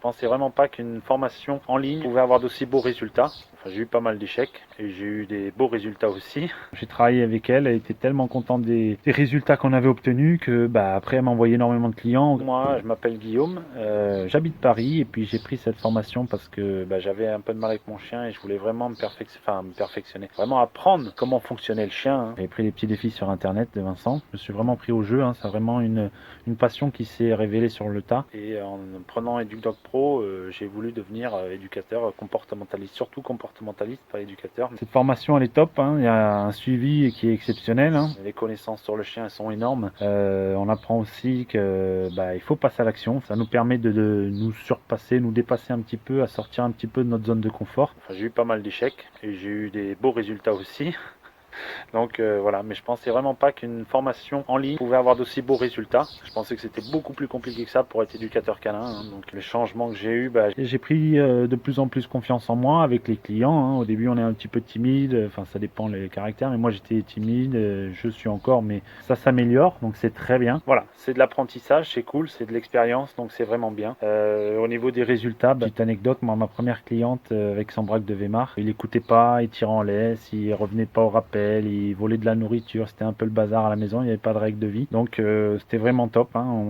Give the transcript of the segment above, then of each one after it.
pensais vraiment pas qu'une formation en ligne pouvait avoir d'aussi beaux résultats. Enfin, j'ai eu pas mal d'échecs et j'ai eu des beaux résultats aussi. J'ai travaillé avec elle, elle était tellement contente des résultats qu'on avait obtenus que après elle m'a envoyé énormément de clients. Moi, je m'appelle Guillaume, j'habite Paris et puis j'ai pris cette formation parce que j'avais un peu de mal avec mon chien et je voulais vraiment me perfectionner, vraiment apprendre comment fonctionnait le chien. Hein. J'ai pris les petits défis sur internet de Vincent, je me suis vraiment pris au jeu, hein. C'est vraiment une passion qui s'est révélée sur le tas et en prenant EducDog Pro, j'ai voulu devenir éducateur comportementaliste, surtout comportementaliste, pas éducateur. Cette formation elle est top, hein. Il y a un suivi qui est exceptionnel, hein. Les connaissances sur le chien elles sont énormes. On apprend aussi que il faut passer à l'action, ça nous permet de nous surpasser, nous dépasser un petit peu, à sortir un petit peu de notre zone de confort. Enfin, j'ai eu pas mal d'échecs et j'ai eu des beaux résultats aussi. Donc voilà, mais je pensais vraiment pas qu'une formation en ligne pouvait avoir d'aussi beaux résultats. Je pensais que c'était beaucoup plus compliqué que ça pour être éducateur canin. Hein. Donc les changements que j'ai eu, j'ai pris de plus en plus confiance en moi avec les clients. Hein. Au début, on est un petit peu timide, enfin ça dépend les caractères, mais moi j'étais timide, je suis encore, mais ça s'améliore, donc c'est très bien. Voilà, c'est de l'apprentissage, c'est cool, c'est de l'expérience, donc c'est vraiment bien. Au niveau des résultats, petite anecdote, moi ma première cliente avec son braque de Weimar, il écoutait pas, il tirait en laisse, il revenait pas au rappel, il volait de la nourriture, c'était un peu le bazar à la maison, il n'y avait pas de règle de vie. Donc c'était vraiment top. Hein.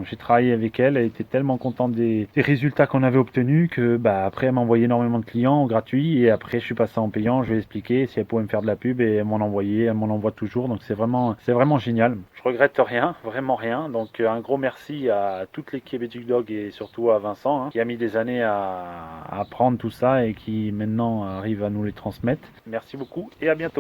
J'ai travaillé avec elle, elle était tellement contente des résultats qu'on avait obtenus que après elle m'a envoyé énormément de clients gratuits et après je suis passé en payant, je lui ai expliqué si elle pouvait me faire de la pub et elle m'en envoie toujours. Donc c'est vraiment génial. Je regrette rien, vraiment rien. Donc un gros merci à toute l'équipe EducDog et surtout à Vincent hein, qui a mis des années à apprendre tout ça et qui maintenant arrive à nous les transmettre. Merci beaucoup et à bientôt.